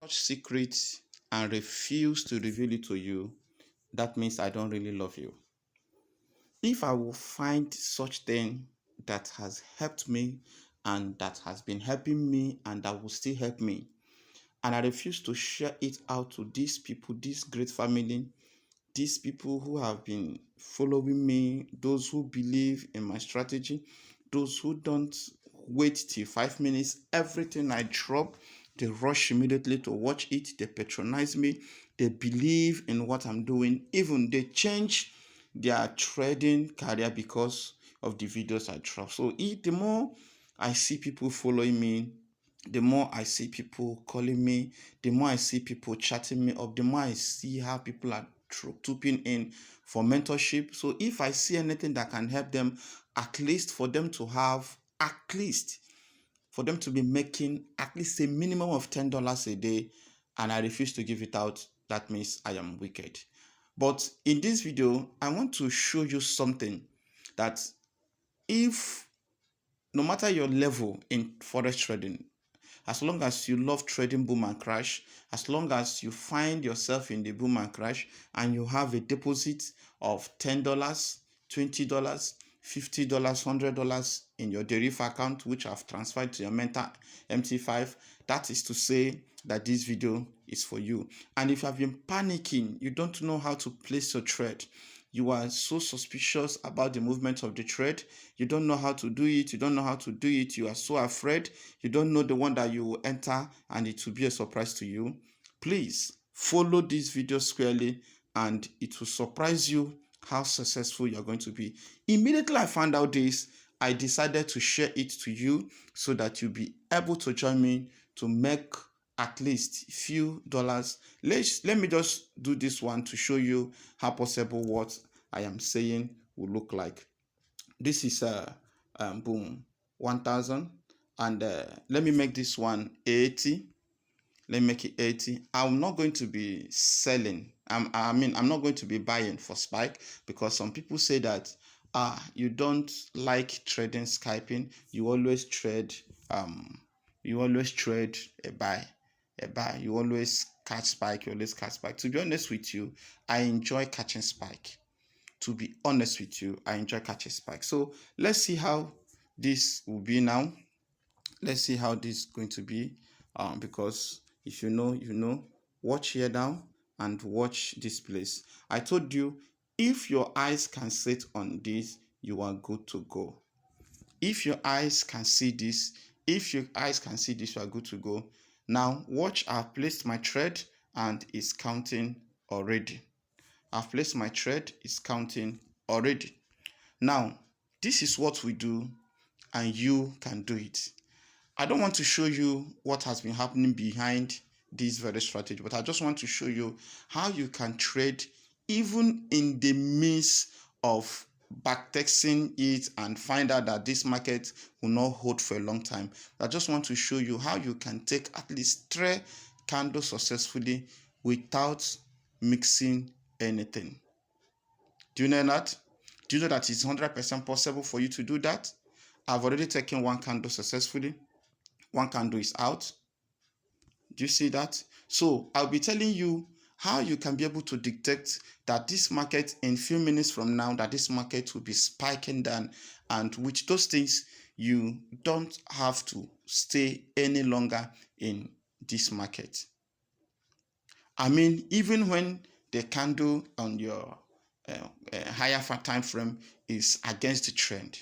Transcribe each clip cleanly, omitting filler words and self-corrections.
Such secrets and refuse to reveal it to you, that means I don't really love you. If I will find such thing that has helped me and that has been helping me and that will still help me, and I refuse to share it out to these people, this great family, these people who have been following me, those who believe in my strategy, those who don't wait till 5 minutes, everything I drop, they rush immediately to watch it, they patronize me, they believe in what I'm doing, even they change their trading career because of the videos I drop. So the more I see people following me, the more I see people calling me, the more I see people chatting me up, the more I see how people are trooping in for mentorship. So if I see anything that can help them, at least for them to have, at least for them to be making at least a minimum of $10 a day, and I refuse to give it out, that means I am wicked. But in this video, I want to show you something that if no matter your level in forex trading, as long as you love trading boom and crash, as long as you find yourself in the boom and crash and you have a deposit of $10, $20, $50, $100 in your Deriv account, which I've transferred to your Mentor MT5, that is to say that this video is for you. And if you have been panicking, you don't know how to place your trade, you are so suspicious about the movement of the trade, you don't know how to do it, you don't know how to do it, you are so afraid, you don't know the one that you will enter and it will be a surprise to you, please follow this video squarely and it will surprise you how successful you're going to be. Immediately I found out this, I decided to share it to you so that you'll be able to join me to make at least few dollars. Let me just do this one to show you how possible what I am saying will look like. This is boom 1000, and let me make this one 80. Let me make it 80. I'm not going to be selling. I'm not going to be buying for spike, because some people say that you don't like trading scalping. You always trade a buy. You always catch spike. You always catch spike. To be honest with you, I enjoy catching spike. To be honest with you, I enjoy catching spike. So let's see how this will be now. Let's see how this is going to be. Because if you know, you know. Watch here now and watch this place. I told you, if your eyes can sit on this, you are good to go. If your eyes can see this, you are good to go. Now watch, I've placed my trade and it's counting already. I've placed my trade, it's counting already. Now, this is what we do and you can do it. I don't want to show you what has been happening behind this very strategy, but I just want to show you how you can trade even in the midst of backtesting it and find out that this market will not hold for a long time. I just want to show you how you can take at least 3 candles successfully without mixing anything. Do you know that? Do you know that it's 100% possible for you to do that? I've already taken 1 candle successfully. 1 candle is out. Do you see that? So I'll be telling you how you can be able to detect that this market in few minutes from now, that this market will be spiking down, and with those things, you don't have to stay any longer in this market. I mean, even when the candle on your higher time frame is against the trend.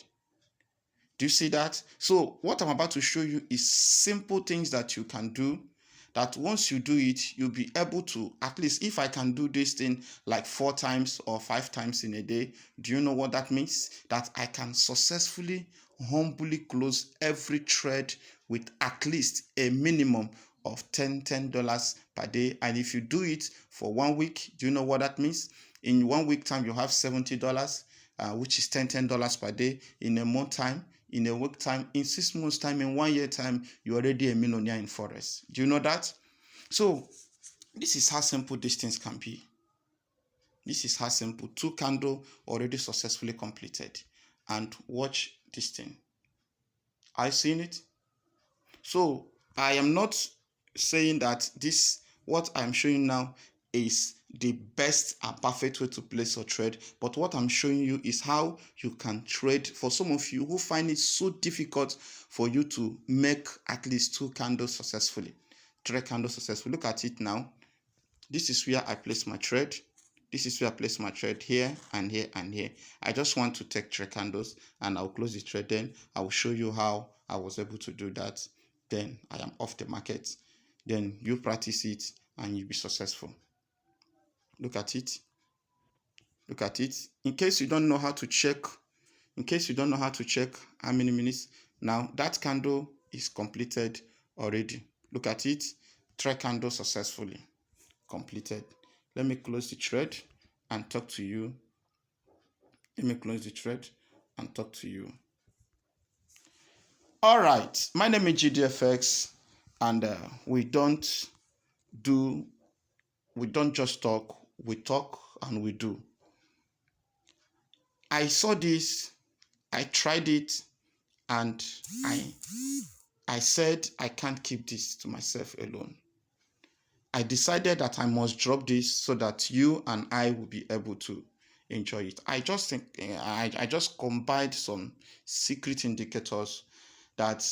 Do you see that? So what I'm about to show you is simple things that you can do, that once you do it, you'll be able to, at least if I can do this thing like 4 times or 5 times in a day, do you know what that means? That I can successfully, humbly close every trade with at least a minimum of $10 per day. And if you do it for 1 week, do you know what that means? In 1 week time, you have $70, which is $10 per day. In a month time, in a week time, in 6 months time, in 1 year time, you're already a millionaire in forex. Do you know that? So this is how simple these things can be. This is how simple. 2 candles already successfully completed. And watch this thing. I've seen it. So I am not saying that this, what I'm showing now, is the best and perfect way to place or trade, but what I'm showing you is how you can trade. For some of you who find it so difficult for you to make at least 2 candles successfully, 3 candles successfully. Look at it now. This is where I place my trade. This is where I place my trade, here and here and here. I just want to take 3 candles and I'll close the trade. Then I will show you how I was able to do that. Then I am off the market. Then you practice it and you'll be successful. Look at it. Look at it. In case you don't know how to check, how many minutes, now that candle is completed already. Look at it. 3 candles successfully completed. Let me close the trade and talk to you. All right, my name is GDFX, and we don't just talk, we talk and we do. I saw this, I tried it, and I said I can't keep this to myself alone. I decided that I must drop this so that you and I will be able to enjoy it. I just combined some secret indicators that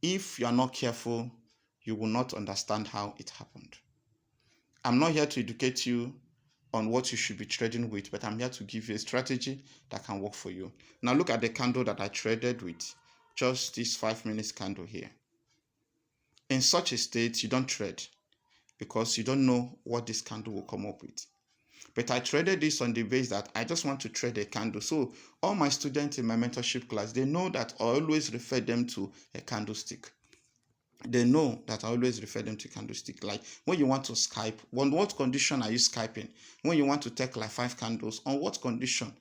if you are not careful, you will not understand how it happened. I'm not here to educate you on what you should be trading with, but I'm here to give you a strategy that can work for you. Now look at the candle that I traded with, just this 5 minutes candle here. In such a state, you don't trade because you don't know what this candle will come up with. But I traded this on the base that I just want to trade a candle. So all my students in my mentorship class, they know that I always refer them to a candlestick. They know that I always refer them to candlestick. Like when you want to Skype, on what condition are you Skyping? When you want to take like 5 candles, on what condition?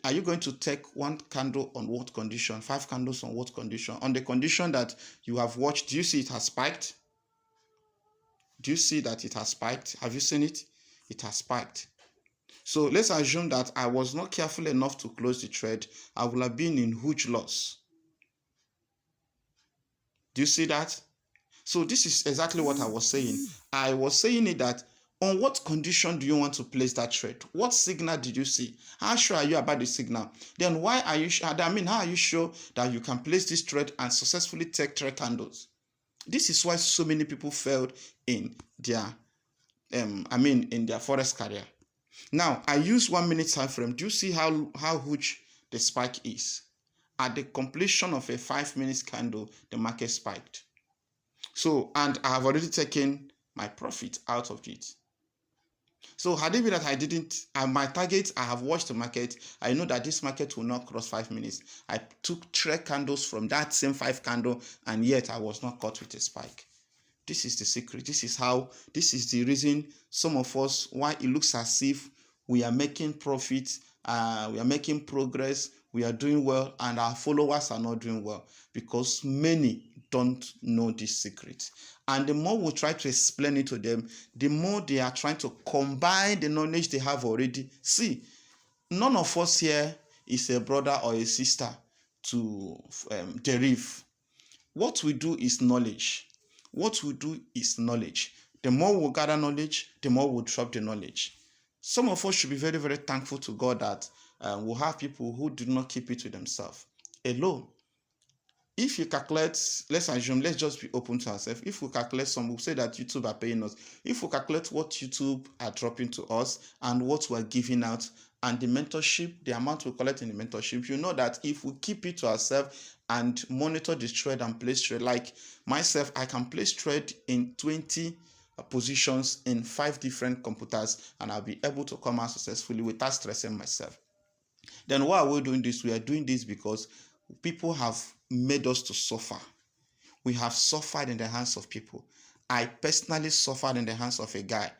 Are you going to take 1 candle on what condition? 5 candles on what condition? On the condition that you have watched, do you see it has spiked? Do you see that it has spiked? Have you seen it? It has spiked. So let's assume that I was not careful enough to close the trade. I would have been in huge loss. Do you see that? So this is exactly what I was saying. I was saying it that on what condition do you want to place that trade? What signal did you see? How sure are you about the signal? Then why are you sure? How are you sure that you can place this trade and successfully take 3 candles? This is why so many people failed in their in their forex career. Now I use 1 minute time frame. Do you see how huge the spike is? At the completion of a 5 minutes candle, the market spiked. So, and I have already taken my profit out of it. So had it been that I didn't, my target, I have watched the market, I know that this market will not cross 5 minutes. I took 3 candles from that same 5 candle, and yet I was not caught with a spike. This is the secret. This is the reason some of us, why it looks as if we are making profit, we are making progress, we are doing well, and our followers are not doing well, because many don't know this secret. And the more we try to explain it to them, the more they are trying to combine the knowledge they have already. See, none of us here is a brother or a sister to derive. What we do is knowledge. The more we gather knowledge, the more we drop the knowledge. Some of us should be very, very thankful to God that we'll have people who do not keep it to themselves alone. If you calculate, let's assume, let's just be open to ourselves. If we calculate some, we'll say that YouTube are paying us. If we calculate what YouTube are dropping to us and what we're giving out, and the mentorship, the amount we collect in the mentorship, you know that if we keep it to ourselves and monitor this trade and place trade, like myself, I can place trade in 20 positions in 5 different computers, and I'll be able to come out successfully without stressing myself. Then why are we doing this? We are doing this because people have made us to suffer. We have suffered in the hands of people. I personally suffered in the hands of a guy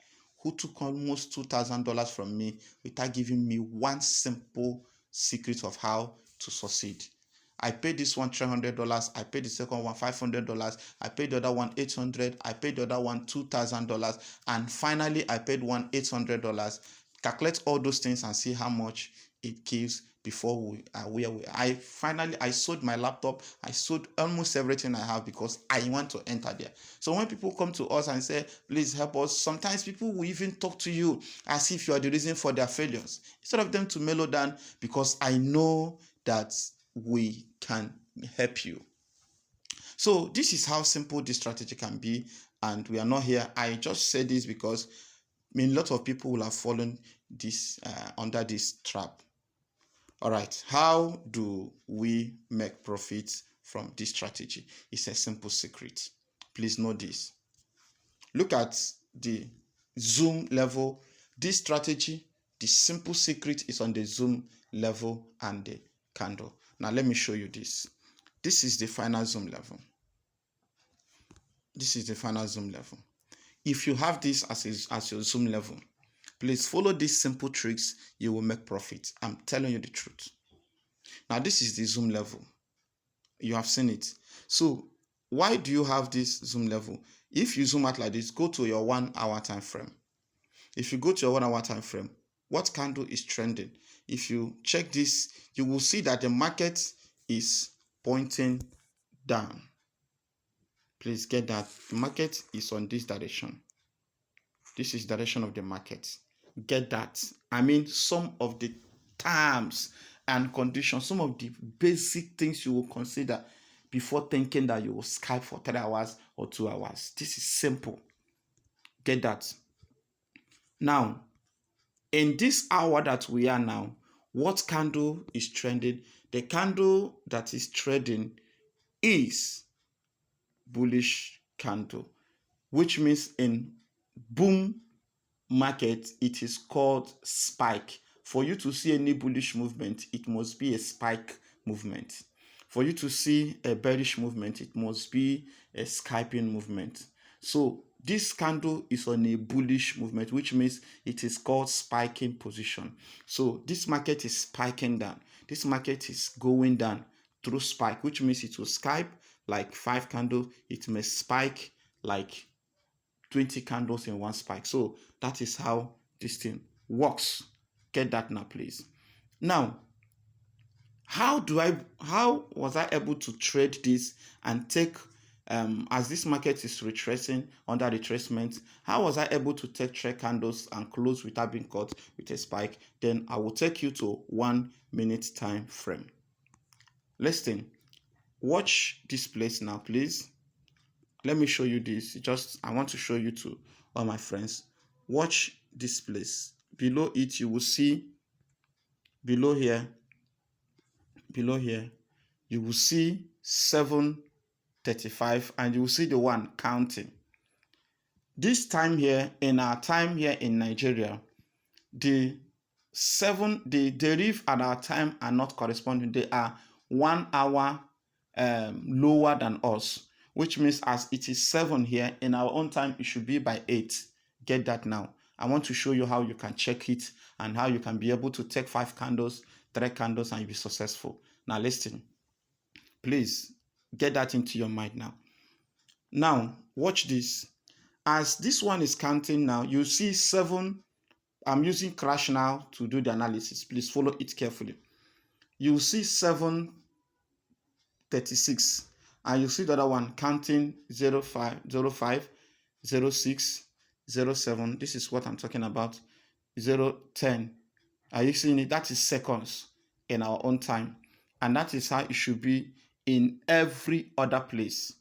who took almost $2,000 from me without giving me one simple secret of how to succeed. I paid this one $300. I paid the second one $500. I paid the other one $800. I paid the other one $2,000. And finally, I paid one $800. Calculate all those things and see how much it gives before we are where we are. I sold my laptop. I sold almost everything I have because I want to enter there. So when people come to us and say, please help us, sometimes people will even talk to you as if you are the reason for their failures, instead of them to mellow down, because I know that we can help you. So this is how simple this strategy can be, and we are not here. I just say this because a lot of people will have fallen this under this trap. All right, how do we make profits from this strategy? It's a simple secret. Please know this. Look at the zoom level. This strategy, the simple secret is on the zoom level and the candle. Now let me show you this. This is the final zoom level. This is the final zoom level. If you have this as your zoom level, please follow these simple tricks. You will make profit. I'm telling you the truth. Now this is the zoom level. You have seen it. So why do you have this zoom level? If you zoom out like this, go to your 1 hour time frame. If you go to your 1 hour time frame, what candle is trending? If you check this, you will see that the market is pointing down. Please get that. The market is on this direction. This is direction of the market. Get that. I mean, some of the terms and conditions, some of the basic things you will consider before thinking that you will scalp for 3 hours or 2 hours. This is simple. Get that. Now, in this hour that we are now, what candle is trending? The candle that is trading is bullish candle, which means in boom market, it is called spike. For you to see any bullish movement, it must be a spike movement. For you to see a bearish movement, it must be a scalping movement. So this candle is on a bullish movement, which means it is called spiking position. So this market is spiking down. This market is going down through spike, which means it will scalp like 5 candles. It may spike like 20 candles in one spike. So that is how this thing works. Get that now, please. Now, how was I able to trade this and take as this market is retracing under retracement? How was I able to take trade candles and close without being caught with a spike? Then I will take you to 1 minute time frame. Listen, watch this place now, please. Let me show you this. I want to show you to all my friends. Watch this place. Below it, you will see, below here, you will see 7:35, and you will see the one counting. This time here, in our time here in Nigeria, the reef and our time are not corresponding. They are 1 hour lower than us, which means as it is 7 here, in our own time, it should be by 8. Get that now. I want to show you how you can check it and how you can be able to take 5 candles, 3 candles, and you'll be successful. Now listen, please get that into your mind now. Now, watch this. As this one is counting now, you see 7. I'm using crash now to do the analysis. Please follow it carefully. You see 7:36, and you see the other one counting 05, 05, 06, 07. This is what I'm talking about. 0:10. Are you seeing it? That is seconds in our own time, and that is how it should be in every other place.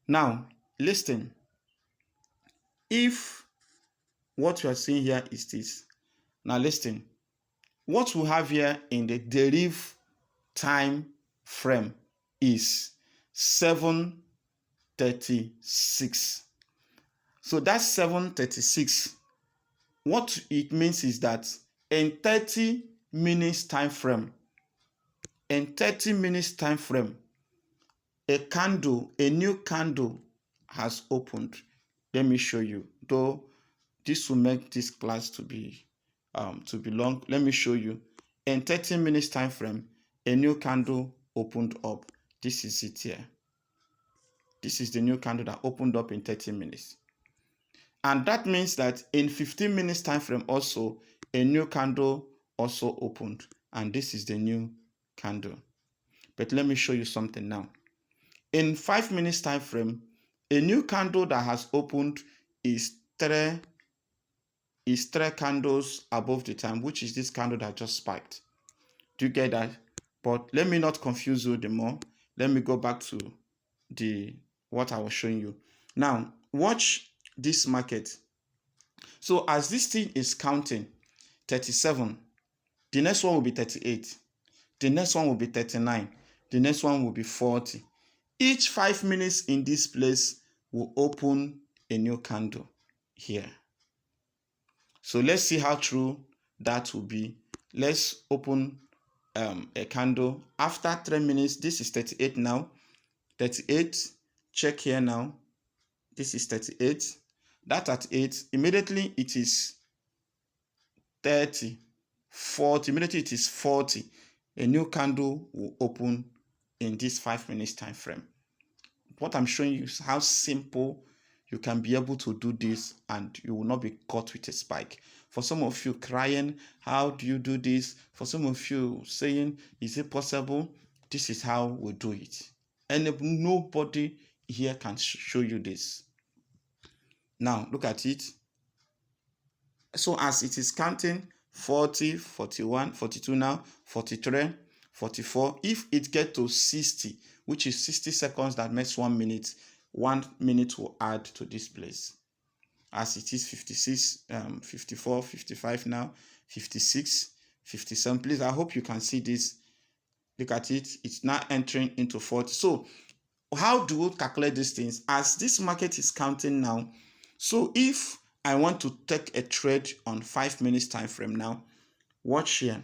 Now, listen. If what you are seeing here is this, now listen. What we have here in the derivative time frame is 7:36. So that's 7:36. What it means is that in 30 minutes time frame, a new candle has opened. Let me show you. Though this will make this class to be long. Let me show you. In 30 minutes time frame, a new candle opened up. This is it here. This is the new candle that opened up in 30 minutes. And that means that in 15 minutes time frame also, a new candle also opened. and this is the new candle. But let me show you something now. In 5 minutes time frame, a new candle that has opened is three candles above the time, which is this candle that just spiked. Do you get that? But let me not confuse you the more. Let me go back to what I was showing you. Now, watch this market. So as this thing is counting, 37, the next one will be 38, the next one will be 39, the next one will be 40. Each 5 minutes in this place will open a new candle here. So let's see how true that will be. Let's open a candle. After 3 minutes, this is 38 now. 38, check here now. This is 38. That at 8, immediately it is 30, 40. Immediately it is 40. A new candle will open in this 5 minutes time frame. What I'm showing you is how simple you can be able to do this and you will not be caught with a spike. For some of you crying, how do you do this? For some of you saying, is it possible? This is how we do it. And nobody here can show you this. Now, look at it. So as it is counting, 40, 41, 42 now, 43, 44. If it gets to 60, which is 60 seconds, that makes 1 minute. 1 minute will add to this place. As it is 56, 54, 55 now, 56, 57. Please, I hope you can see this. Look at it. It's now entering into 40. So how do we calculate these things? As this market is counting now, so if I want to take a trade on 5 minutes time frame now, watch here.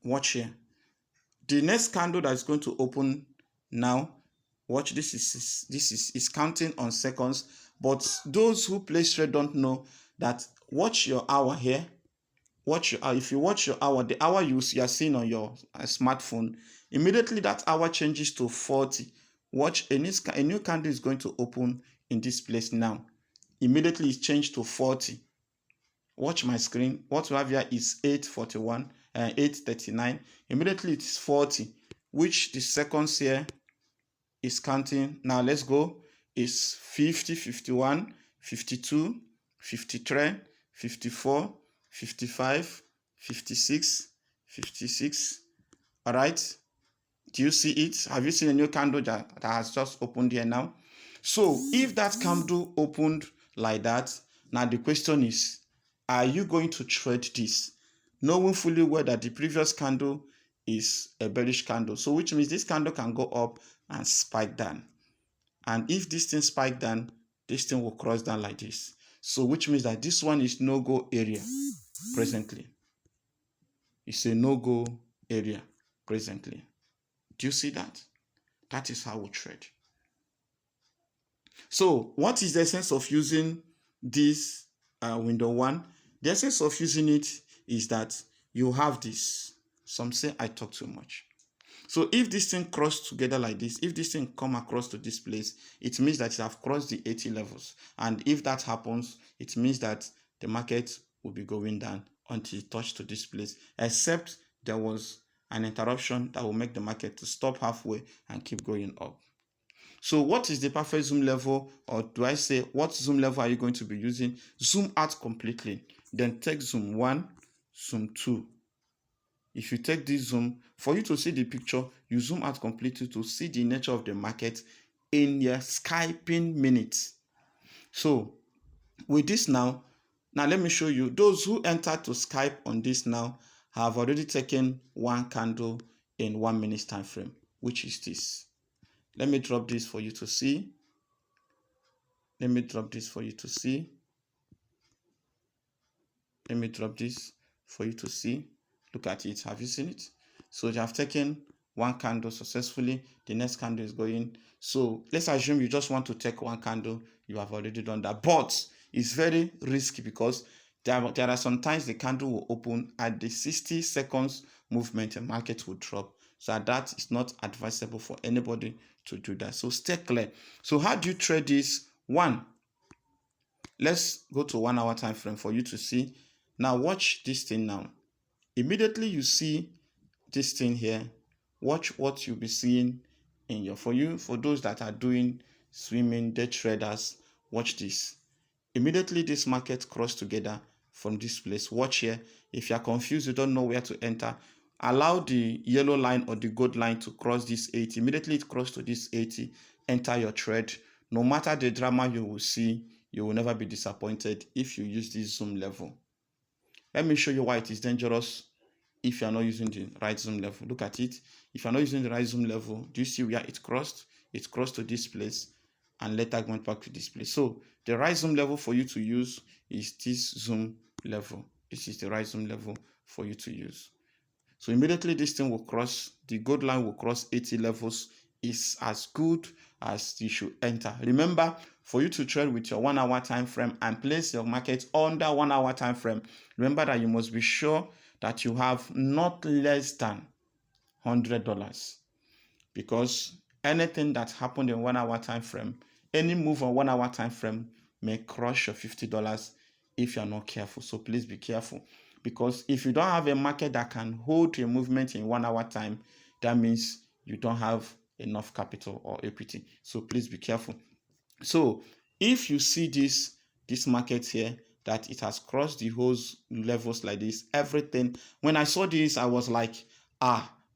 Watch here. The next candle that is going to open now, watch, this is counting on seconds. But those who play trade don't know that. Watch your hour here. Watch your hour. If you watch your hour, the hour you are seeing on your smartphone, immediately that hour changes to 40. Watch, a new candle is going to open in this place now. Immediately it's changed to 40. Watch my screen. What we have here is 8:41 and 8:39. Immediately it's 40, which the seconds here is counting. Now let's go. It's 50, 51, 52, 53, 54, 55, 56, 56. All right. Do you see it? Have you seen a new candle that has just opened here now? So if that candle opened like that, now the question is, are you going to trade this? Knowing fully well that the previous candle is a bearish candle. So which means this candle can go up and spike down. And if this thing spike down, this thing will cross down like this. So which means that this one is no-go area presently. It's a no-go area presently. Do you see that? That is how we trade. So what is the essence of using this window one? The essence of using it is that you have this. Some say I talk too much. So if this thing cross together like this, if this thing come across to this place, it means that it have crossed the 80 levels. And if that happens, it means that the market will be going down until it touches to this place, except there was an interruption that will make the market to stop halfway and keep going up. So what is the perfect zoom level, or do I say what zoom level are you going to be using? Zoom out completely, then take zoom 1, zoom 2. If you take this zoom, for you to see the picture, you zoom out completely to see the nature of the market in your scalping minutes. So with this now let me show you. Those who entered to scalp on this now have already taken one candle in 1 minute time frame, which is this. Let me drop this for you to see. Let me drop this for you to see. Let me drop this for you to see. Look at it. Have you seen it? So they have taken one candle successfully. The next candle is going. So let's assume you just want to take one candle. You have already done that. But it's very risky because there are sometimes the candle will open at the 60 seconds movement and market will drop. So that is not advisable for anybody to do that. So stay clear. So how do you trade this? One, let's go to 1 hour time frame for you to see. Now watch this thing now. Immediately you see this thing here, watch what you'll be seeing in your, for those that are doing swimming, day traders, watch this. Immediately this market cross together from this place. Watch here. If you are confused, you don't know where to enter, allow the yellow line or the gold line to cross this 80. Immediately it cross to this 80, enter your trade. No matter the drama you will see, you will never be disappointed if you use this zoom level. Let me show you why it is dangerous if you are not using the right zoom level. Look at it. If you are not using the right zoom level, do you see where it crossed? It crossed to this place and later went back to this place. So the right zoom level for you to use is this zoom level. This is the right zoom level for you to use. So immediately this thing will cross, the gold line will cross 80 levels, is as good as you should enter. Remember, for you to trade with your 1 hour time frame and place your market under 1 hour time frame, remember that you must be sure that you have not less than $100, because anything that happened in 1 hour time frame, any move on 1 hour time frame may crush your $50 if you're not careful. So please be careful, because if you don't have a market that can hold a movement in 1 hour time, that means you don't have enough capital or equity. So please be careful. So if you see this market here, that it has crossed the whole levels like this, everything, when I saw this, I was like,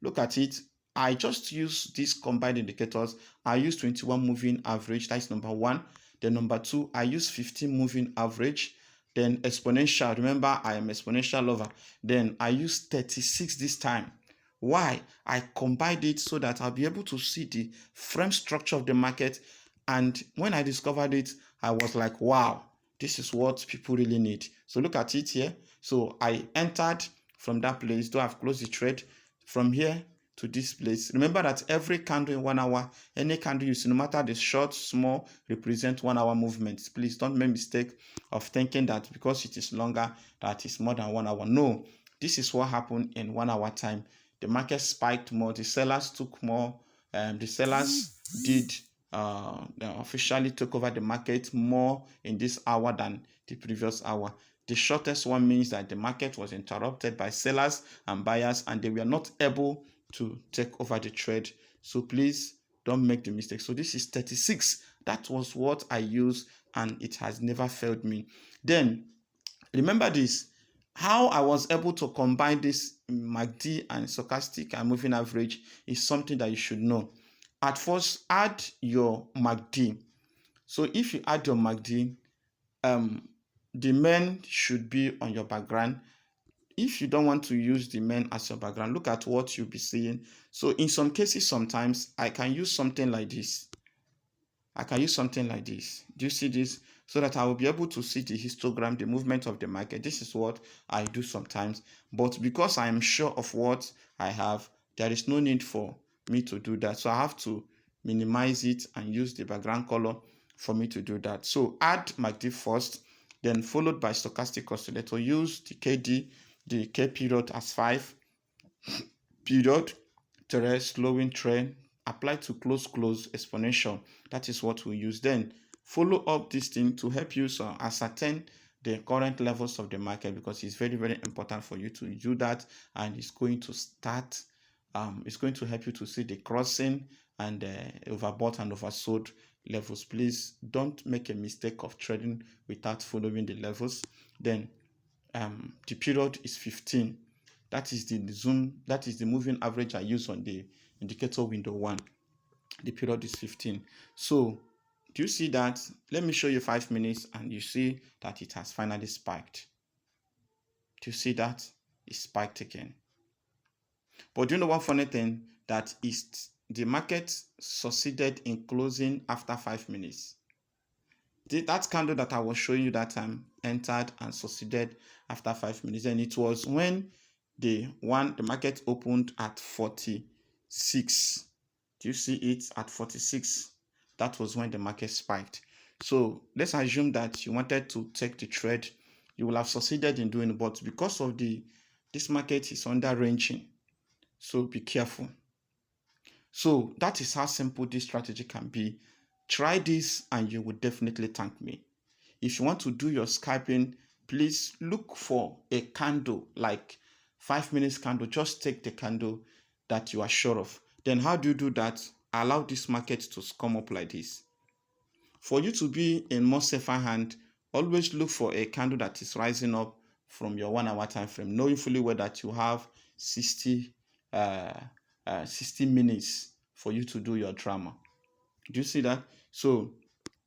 look at it. I just use these combined indicators. I use 21 moving average, that's number one. Then number two, I use 15 moving average. Then exponential, remember I am exponential lover. Then I use 36 this time. Why? I combined it so that I'll be able to see the frame structure of the market. And when I discovered it, I was like, wow, this is what people really need. So look at it here. So I entered from that place, though I've closed the trade, from here to this place. Remember that every candle in 1 hour, any candle you see, no matter the short, small, represent 1 hour movements. Please don't make mistake of thinking that because it is longer, that is more than 1 hour. No, this is what happened in 1 hour time. The market spiked more, the sellers took more, the sellers did officially took over the market more in this hour than the previous hour. The shortest one means that the market was interrupted by sellers and buyers and they were not able to take over the trade. So please don't make the mistake. So this is 36. That was what I used and it has never failed me. Then remember this, how I was able to combine this MACD and stochastic and moving average is something that you should know. At first, add your MACD. So if you add your MACD, the main should be on your background. If you don't want to use the main as your background, look at what you'll be seeing. So in some cases, sometimes I can use something like this. Do you see this? So that I will be able to see the histogram, the movement of the market. This is what I do sometimes. But because I am sure of what I have, there is no need for me to do that. So I have to minimize it and use the background color for me to do that. So add MACD first, then followed by stochastic oscillator. Use the KD, the K period as 5 period, slowing trend, apply to close exponential. That is what we use. Then follow up this thing to help you ascertain the current levels of the market, because it's very, very important for you to do that, and it's going to start it's going to help you to see the crossing and overbought and oversold levels. Please don't make a mistake of trading without following the levels. Then the period is 15. That is the zoom, that is the moving average I use on the indicator window 1. The period is 15. So do you see that? Let me show you 5 minutes and you see that it has finally spiked. Do you see that? It spiked again. But do you know one funny thing? That is, the market succeeded in closing after 5 minutes. That candle that I was showing you that time entered and succeeded after 5 minutes, and it was when the market opened at 46. Do you see it at 46? That was when the market spiked. So let's assume that you wanted to take the trade, you will have succeeded in doing it, but because of this market is under ranging, so be careful. So that is how simple this strategy can be. Try this and you will definitely thank me. If you want to do your scalping, please look for a candle like 5 minutes candle, just take the candle that you are sure of. Then how do you do that? Allow this market to come up like this. For you to be in more safer hand, always look for a candle that is rising up from your 1 hour time frame, knowing fully well that you have 60 minutes for you to do your drama. Do you see that? So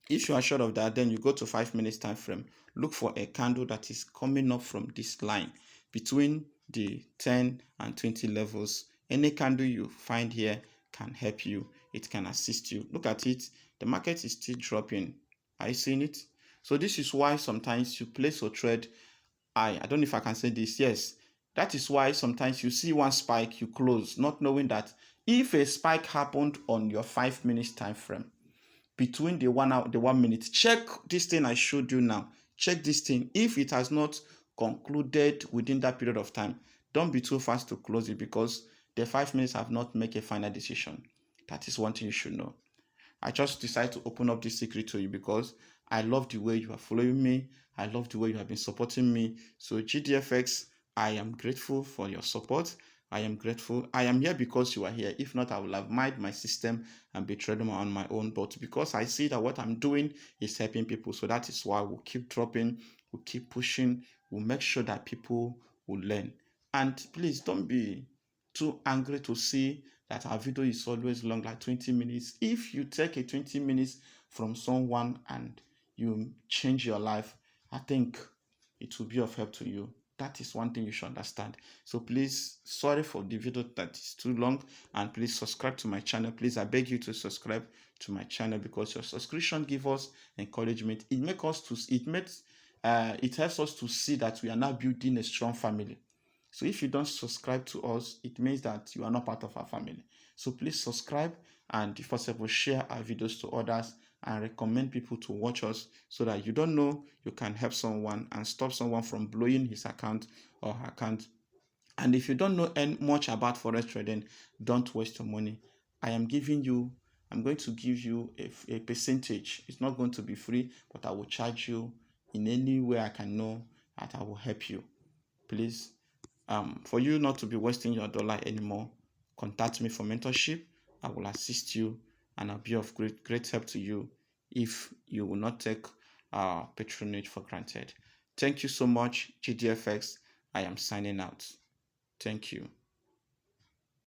if you are sure of that, then you go to 5 minutes time frame. Look for a candle that is coming up from this line between the 10 and 20 levels. Any candle you find here can help you. It can assist you. Look at it. The market is still dropping. Are you seeing it? So this is why sometimes you place or trade. I don't know if I can say this. Yes. That is why sometimes you see one spike, you close, not knowing that if a spike happened on your 5 minutes time frame, between the 1 hour, the 1 minute, check this thing I showed you now. Check this thing. If it has not concluded within that period of time, don't be too fast to close it, because the 5 minutes have not made a final decision. That is one thing you should know. I just decided to open up this secret to you because I love the way you are following me. I love the way you have been supporting me. So GDFX, I am grateful for your support. I am grateful. I am here because you are here. If not, I would have mined my system and be trading on my own. But because I see that what I'm doing is helping people, so that is why we'll keep dropping, we'll keep pushing, we'll make sure that people will learn. And please don't be too angry to see that our video is always long, like 20 minutes. If you take a 20 minutes from someone and you change your life, I think it will be of help to you. That is one thing you should understand. So please, sorry for the video that is too long, and please subscribe to my channel. Please, I beg you to subscribe to my channel, because your subscription gives us encouragement. It helps us to see that we are now building a strong family. So if you don't subscribe to us, it means that you are not part of our family. So please subscribe, and if possible, share our videos to others and recommend people to watch us, so that you don't know, you can help someone and stop someone from blowing his account or her account. And if you don't know much about forex trading, don't waste your money. I'm going to give you a percentage. It's not going to be free, but I will charge you in any way I can know that I will help you. Please, for you not to be wasting your dollar anymore, contact me for mentorship. I will assist you, and I'll be of great help to you if you will not take patronage for granted. Thank you so much, GDFX. I am signing out. Thank you.